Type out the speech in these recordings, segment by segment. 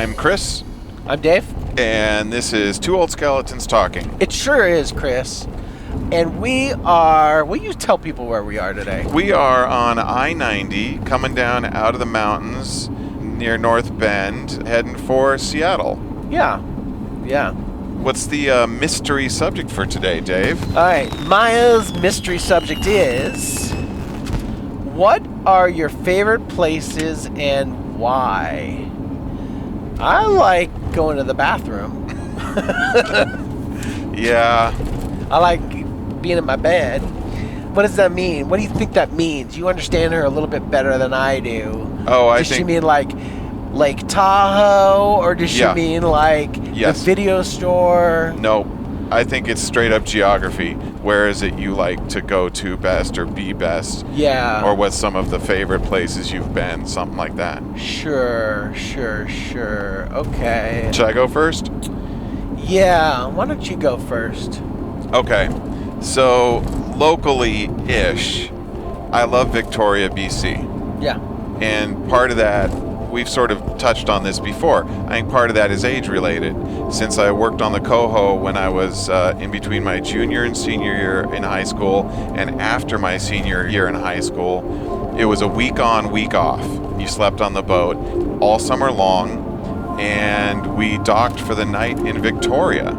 I'm Chris. I'm Dave. And this is Two Old Skeletons Talking. It sure is, Chris. And we are... Will you tell people where we are today? We are on I-90, coming down out of the mountains near North Bend, heading for Seattle. Yeah. What's the mystery subject for today, Dave? All right. Maya's mystery subject is... What are your favorite places and why? I like going to the bathroom. Yeah. I like being in my bed. What does that mean? What do you think that means? You understand her a little bit better than I do. Oh, I think... Does she mean like Lake Tahoe, or does she mean like the video store? Nope. I think it's straight up geography. Where is it you like to go to best or be best? Yeah. Or what's some of the favorite places you've been? Something like that. Sure. Okay. Should I go first? Yeah. Why don't you go first? Okay. So, locally-ish, I love Victoria, BC. Yeah. And part of that, we've sort of touched on this before. I think part of that is age-related. Since I worked on the Coho when I was in between my junior and senior year in high school, and after my senior year in high school, it was a week on, week off. You slept on the boat all summer long, and we docked for the night in Victoria.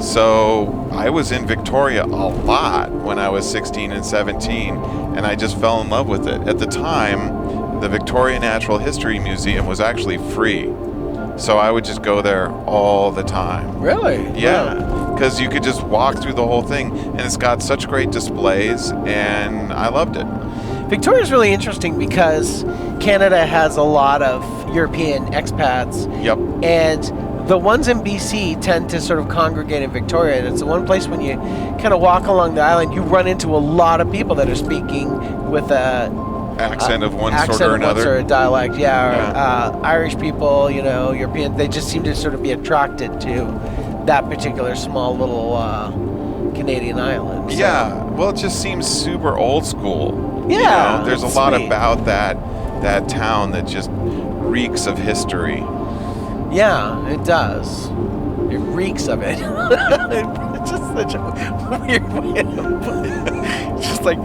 So I was in Victoria a lot when I was 16 and 17, and I just fell in love with it. At the time, the Victoria Natural History Museum was actually free. So I would just go there all the time. Really? Yeah, because you could just walk through the whole thing, and it's got such great displays, and I loved it. Victoria's really interesting because Canada has a lot of European expats. Yep. And the ones in BC tend to sort of congregate in Victoria. And it's the one place when you kind of walk along the island, you run into a lot of people that are speaking with a... accent of one sort or another. Accent of one sort of dialect, Irish people, European, they just seem to sort of be attracted to that particular small little Canadian island. So. Yeah, well, it just seems super old school. Yeah, there's a lot about that town that just reeks of history. Yeah, it does. It reeks of it. It's just such a weird way to put it. It's just like...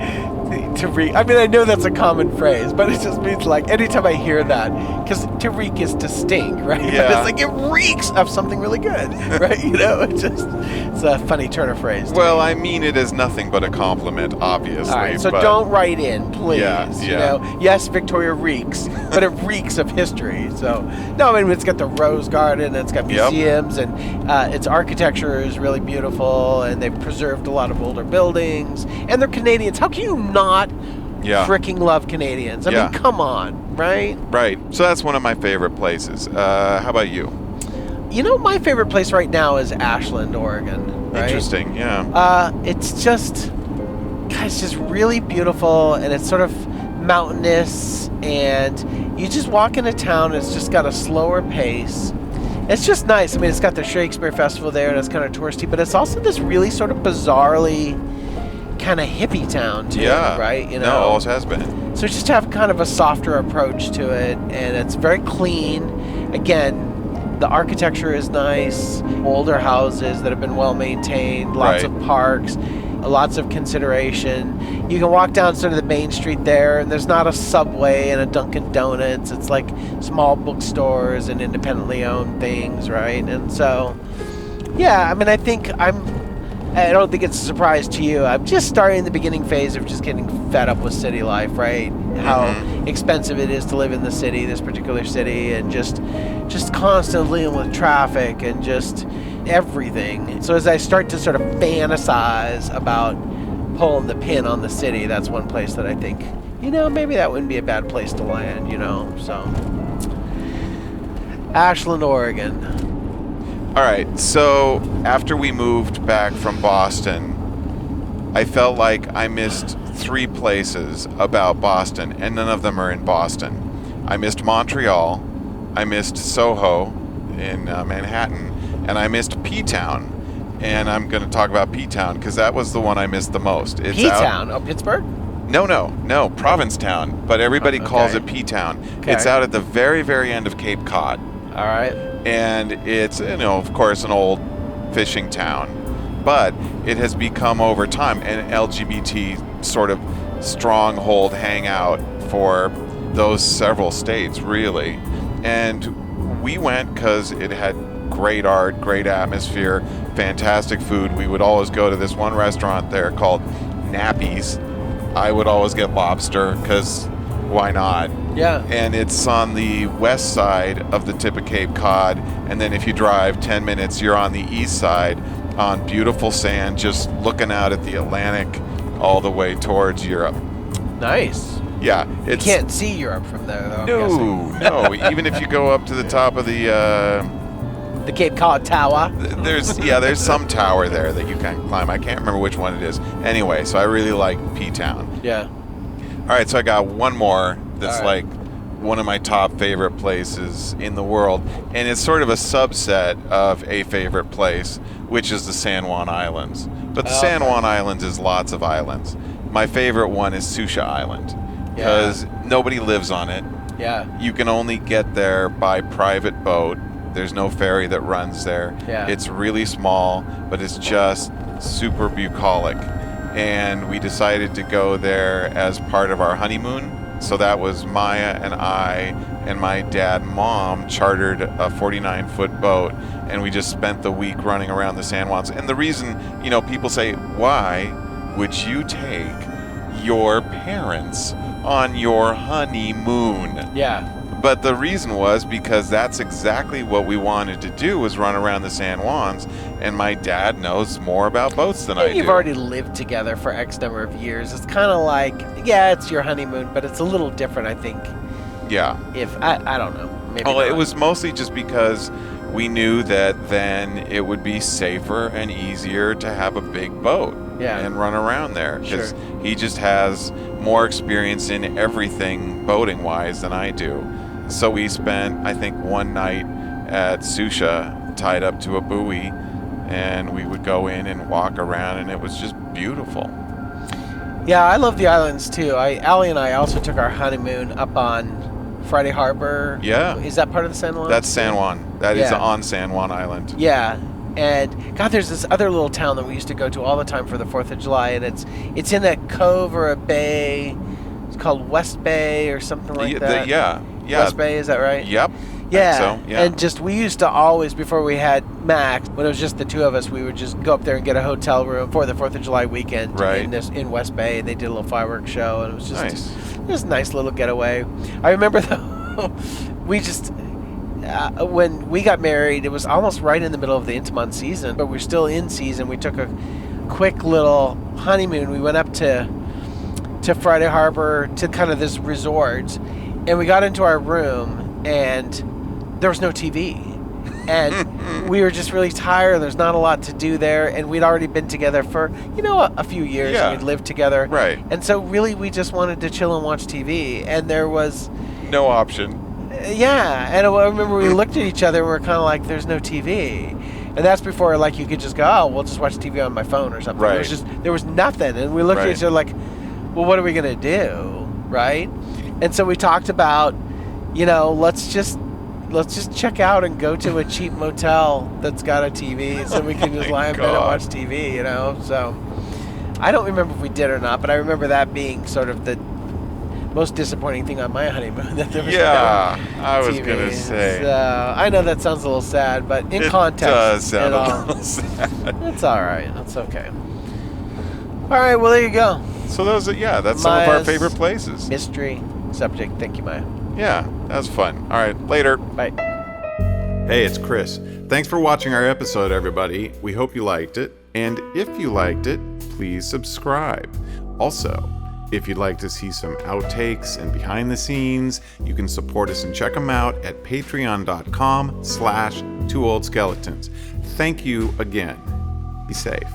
to reek. I mean, I know that's a common phrase, but it just means like anytime I hear that, because to reek is to stink, right? Yeah. But it's like it reeks of something really good, right? It's a funny turn of phrase. Well, I mean it as nothing but a compliment, obviously. All right, so don't write in, please. Yeah. Yes, Victoria reeks, but it reeks of history. So no, I mean it's got the Rose Garden, it's got museums, and its architecture is really beautiful, and they've preserved a lot of older buildings, and they're Canadians. How can you not freaking love Canadians? I mean, come on, right? Right. So that's one of my favorite places. How about you? My favorite place right now is Ashland, Oregon. Right? Interesting, yeah. It's just really beautiful, and it's sort of mountainous, and you just walk into town, and it's just got a slower pace. It's just nice. I mean, it's got the Shakespeare Festival there, and it's kind of touristy, but it's also this really sort of bizarrely kind of hippie town too, right? No, always has been. So just have kind of a softer approach to it, and it's very clean. Again, the architecture is nice, older houses that have been well maintained, lots of parks, lots of consideration. You can walk down sort of the main street there, and there's not a Subway and a Dunkin' Donuts. It's like small bookstores and independently owned things, right? And so, I mean, I don't think it's a surprise to you. I'm just starting the beginning phase of just getting fed up with city life, right? How expensive it is to live in the city, this particular city, and just constantly dealing with traffic and just everything. So as I start to sort of fantasize about pulling the pin on the city, that's one place that I think, maybe that wouldn't be a bad place to land, so. Ashland, Oregon. All right, so after we moved back from Boston, I felt like I missed 3 places about Boston, and none of them are in Boston. I missed Montreal, I missed Soho in Manhattan, and I missed P-Town. And I'm going to talk about P-Town because that was the one I missed the most. It's P-Town? Pittsburgh? No, Provincetown, but everybody calls it P-Town. Okay. It's out at the very, very end of Cape Cod. All right. And it's, of course, an old fishing town, but it has become over time an LGBT sort of stronghold hangout for those several states, really. And we went because it had great art, great atmosphere, fantastic food. We would always go to this one restaurant there called Nappy's. I would always get lobster because why not? Yeah. And it's on the west side of the tip of Cape Cod. And then if you drive 10 minutes, you're on the east side on beautiful sand, just looking out at the Atlantic all the way towards Europe. Nice. Yeah. You can't see Europe from there, though. No. Even if you go up to the top of the Cape Cod Tower. There's some tower there that you can climb. I can't remember which one it is. Anyway, so I really like P-Town. Yeah. All right, so I got one more that's like one of my top favorite places in the world, and it's sort of a subset of a favorite place, which is the San Juan Islands. But the San Juan Islands is lots of islands. My favorite one is Susha Island because nobody lives on it. Yeah. You can only get there by private boat. There's no ferry that runs there. Yeah. It's really small, but it's just super bucolic. And we decided to go there as part of our honeymoon. So that was Maya and I and my dad and mom chartered a 49-foot boat, and we just spent the week running around the San Juans. And the reason, people say, why would you take your parents on your honeymoon? Yeah. But the reason was because that's exactly what we wanted to do, was run around the San Juans, and my dad knows more about boats than I do. You've already lived together for X number of years. It's kind of like, it's your honeymoon, but it's a little different, I think. Yeah. If I don't know. Maybe well, not. It was mostly just because we knew that then it would be safer and easier to have a big boat and run around there. Because he just has more experience in everything boating-wise than I do. So we spent, I think, one night at Susha tied up to a buoy, and we would go in and walk around, and it was just beautiful. Yeah, I love the islands too. Allie and I also took our honeymoon up on Friday Harbor. Yeah. Is that part of the San Juan? That's San Juan. That is on San Juan Island. Yeah. And God, there's this other little town that we used to go to all the time for the 4th of July, and it's in a cove or a bay. It's called West Bay or something like that. Yeah. West Bay, is that right? Yep. Yeah. So, yeah. And we used to always, before we had Max, when it was just the two of us, we would just go up there and get a hotel room for the 4th of July weekend in West Bay, and they did a little fireworks show, and it was just it was a nice little getaway. I remember though, we just when we got married, it was almost right in the middle of the Intamin season, but we're still in season. We took a quick little honeymoon. We went up to Friday Harbor to kind of this resort, and we got into our room, and there was no TV. And we were just really tired. There's not a lot to do there. And we'd already been together for, a few years. Yeah. We'd lived together. Right. And so really we just wanted to chill and watch TV. And there was... no option. Yeah. And I remember we looked at each other and we were kind of like, there's no TV. And that's before, you could just go, we'll just watch TV on my phone or something. Right. There was nothing. And we looked at each other like, well, what are we going to do? Right? And so we talked about, let's just check out and go to a cheap motel that's got a TV so we can just lie in bed and watch TV, So I don't remember if we did or not, but I remember that being sort of the most disappointing thing on my honeymoon, that there was I was going to say. So I know that sounds a little sad, but in context, it does sound a little sad. It's all right. That's okay. All right, well, there you go. So that's some of our favorite places. Mystery subject. Thank you, Maya. Yeah, that was fun. All right, later. Bye. Hey, it's Chris. Thanks for watching our episode, everybody. We hope you liked it. And if you liked it, please subscribe. Also, if you'd like to see some outtakes and behind the scenes, you can support us and check them out at patreon.com/2oldskeletons. Thank you again. Be safe.